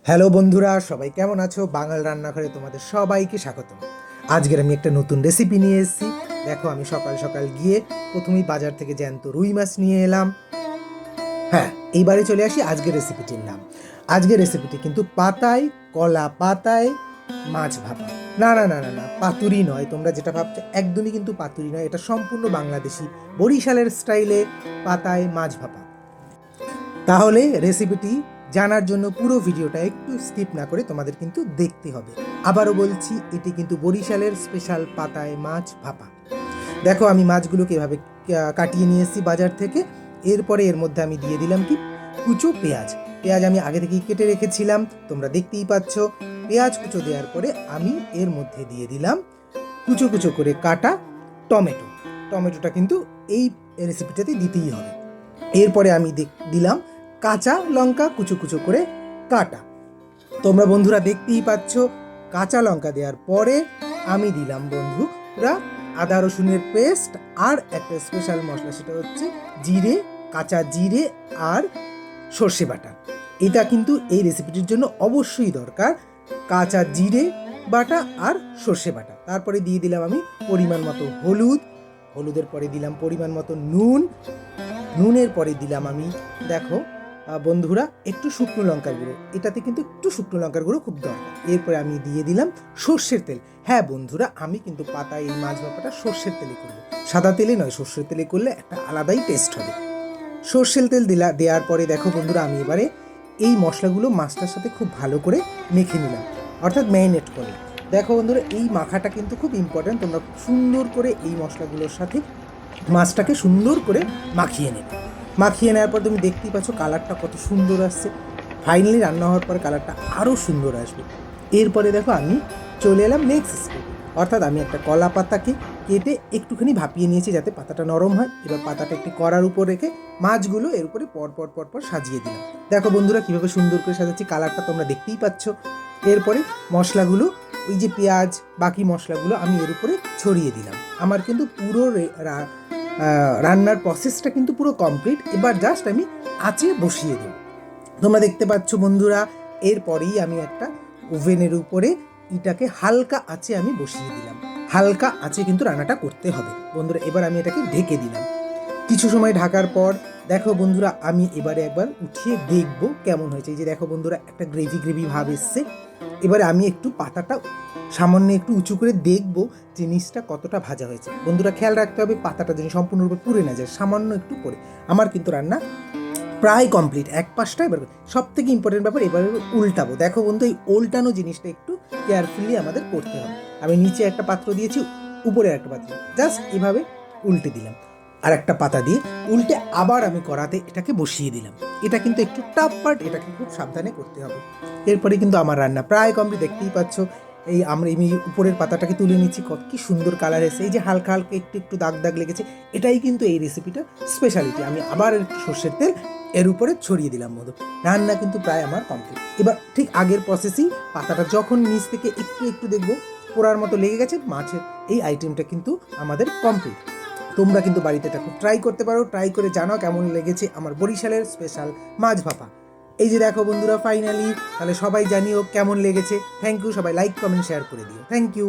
Hello বন্ধুরা, সবাই কেমন আছো? বাঙাল রান্নাঘরে তোমাদের সবাইকে স্বাগতম। আজকের আমি একটা নতুন রেসিপি নিয়ে এসেছি। দেখো, আমি সকাল সকাল গিয়ে প্রথমেই বাজার থেকে জ্যান্ত রুই মাছ নিয়ে এলাম। হ্যাঁ, এইবারে চলে আসি আজকের রেসিপিটির নাম। আজকের রেসিপিটি কিন্তু পাতায়, কলা পাতায় মাছ ভাপা। না না না না না, পাতুরি নয়। তোমরা যেটা ভাবছো একদমই কিন্তু পাতুরি নয়, এটা সম্পূর্ণ বাংলাদেশি বরিশালের স্টাইলে পাতায় মাছ ভাপা। তাহলে রেসিপিটি জানার জন্য পুরো ভিডিওটা একটু স্কিপ না করে তোমাদের কিন্তু দেখতে হবে। আবারও বলছি, এটি কিন্তু বরিশালের স্পেশাল পাতায় মাছ ভাপা। দেখো, আমি মাছগুলোকে এভাবে কাটিয়ে নিয়ে এসেছি বাজার থেকে। এরপরে এর মধ্যে আমি দিয়ে দিলাম কি কুচো পেঁয়াজ। পেঁয়াজ আমি আগে থেকেই কেটে রেখেছিলাম, তোমরা দেখতেই পাচ্ছ। পেঁয়াজ কুচো দেওয়ার পরে আমি এর মধ্যে দিয়ে দিলাম কুচো কুচো করে কাটা টমেটো। টমেটোটা কিন্তু এই রেসিপিটাতে দিতেই হবে। এরপরে আমি দিলাম কাঁচা লঙ্কা কুচো কুচো করে কাটা। তোমরা বন্ধুরা দেখতেই পাচ্ছ, কাঁচা লঙ্কা দেওয়ার পরে আমি দিলাম বন্ধুরা আদা রসুনের পেস্ট আর একটা স্পেশাল মশলা, সেটা হচ্ছে জিরে, কাঁচা জিরে আর সর্ষে বাটা। এটা কিন্তু এই রেসিপিটির জন্য অবশ্যই দরকার, কাঁচা জিরে বাটা আর সর্ষে বাটা। তারপরে দিয়ে দিলাম আমি পরিমাণ মতো হলুদ, হলুদের পরে দিলাম পরিমাণ মতো নুন, নুনের পরে দিলাম আমি দেখো বন্ধুরা একটু শুকনো লঙ্কার গুঁড়ো। এটাতে কিন্তু একটু শুকনো লঙ্কার গুঁড়ো খুব দরকার। এরপরে আমি দিয়ে দিলাম সর্ষের তেল। হ্যাঁ বন্ধুরা, আমি কিন্তু পাতায় এই মাছ ভাপাটা সর্ষের তেলে করবো, সাদা তেলে নয়। সর্ষের তেলে করলে একটা আলাদাই টেস্ট হবে। সর্ষের তেল দেওয়ার পরে দেখো বন্ধুরা, আমি এবারে এই মশলাগুলো মাছটার সাথে খুব ভালো করে মেখে নিলাম, অর্থাৎ ম্যারিনেট করলাম। দেখো বন্ধুরা, এই মাখাটা কিন্তু খুব ইম্পর্ট্যান্ট। তোমরা সুন্দর করে এই মশলাগুলোর সাথে মাছটাকে সুন্দর করে মাখিয়ে নেবে। মাখিয়ে নেওয়ার পর তুমি দেখতেই পাচ্ছ কালারটা কত সুন্দর আসছে। ফাইনালি রান্না হওয়ার পর কালারটা আরও সুন্দর আসবে। এরপরে দেখো আমি চলে এলাম নেক্সট স্টেপে, অর্থাৎ আমি একটা কলা পাতাকে কেটে একটুখানি ভাপিয়ে নিয়েছি যাতে পাতাটা নরম হয়। এবার পাতাটা একটি কড়ার উপর রেখে মাছগুলো এর উপরে পরপর পরপর সাজিয়ে দিলাম। দেখো বন্ধুরা কীভাবে সুন্দর করে সাজাচ্ছি, কালারটা তোমরা দেখতেই পাচ্ছ। এরপরে মশলাগুলো, ওই যে পেঁয়াজ, বাকি মশলাগুলো আমি এর উপরে ছড়িয়ে দিলাম। আমার কিন্তু পুরো রান্নার প্রসেসটা কিন্তু পুরো কমপ্লিট। এবার জাস্ট আমি আঁচে বসিয়ে দেব। তোমরা দেখতে পাচ্ছ বন্ধুরা, এরপরেই আমি একটা ওভেনের উপরে এটাকে হালকা আঁচে আমি বসিয়ে দিলাম। হালকা আঁচে কিন্তু রান্নাটা করতে হবে বন্ধুরা। এবার আমি এটাকে ঢেকে দিলাম। কিছু সময় ঢাকার পর দেখো বন্ধুরা, আমি এবারে একবার উঠিয়ে দেখব কেমন হয়েছে। এই যে দেখো বন্ধুরা, একটা গ্রেভি গ্রেভি ভাব এসছে। এবারে আমি একটু পাতাটা সামান্য একটু উঁচু করে দেখব জিনিসটা কতটা ভাজা হয়েছে। বন্ধুরা খেয়াল রাখতে হবে পাতাটা যেন সম্পূর্ণরূপে পুড়ে না যায়, সামান্য একটু করে। আমার কিন্তু রান্না প্রায় কমপ্লিট, এক পাশটা। এবার সব থেকে ইম্পর্টেন্ট ব্যাপার, এবারে উল্টাবো। দেখো বন্ধু, এই উল্টানো জিনিসটা একটু কেয়ারফুলি আমাদের করতে হবে। আমি নিচে একটা পাত্র দিয়েছি, উপরে একটা পাত্র, জাস্ট এভাবে উল্টে দিলাম। আর একটা পাতা দিয়ে উল্টে আবার আমি কড়াতে এটাকে বসিয়ে দিলাম। এটা কিন্তু একটু টাফ পার্ট, এটাকে খুব সাবধানে করতে হবে। এরপরে কিন্তু আমার রান্না প্রায় কমপ্লিট, দেখতেই পাচ্ছ। এই আমরা আমি উপরের পাতাটাকে তুলে নিচ্ছি, কত কি সুন্দর কালার এসেছে। এই যে হালকা হালকা একটু একটু দাগ দাগ লেগেছে, এটাই কিন্তু এই রেসিপিটার স্পেশালিটি। আমি আবার একটু সর্ষের তেল এর উপরে ছড়িয়ে দিলাম মধু। রান্না কিন্তু প্রায় আমার কমপ্লিট। এবার ঠিক আগের প্রসেসই, পাতাটা যখন নিচ থেকে একটু একটু দেখবো পোড়ার মতো লেগে গেছে, মাছের এই আইটেমটা কিন্তু আমাদের কমপ্লিট। তোমরা কিন্তু বাড়িতে এটা খুব ট্রাই করতে পারো। ট্রাই করে জানাও কেমন লেগেছে আমার বরিশালের স্পেশাল মাছ ভাপা। এই যে দেখো বন্ধুরা ফাইনালি, তাহলে সবাই জানিও কেমন লেগেছে। থ্যাংক ইউ, সবাই লাইক কমেন্ট শেয়ার করে দিও। Thank you.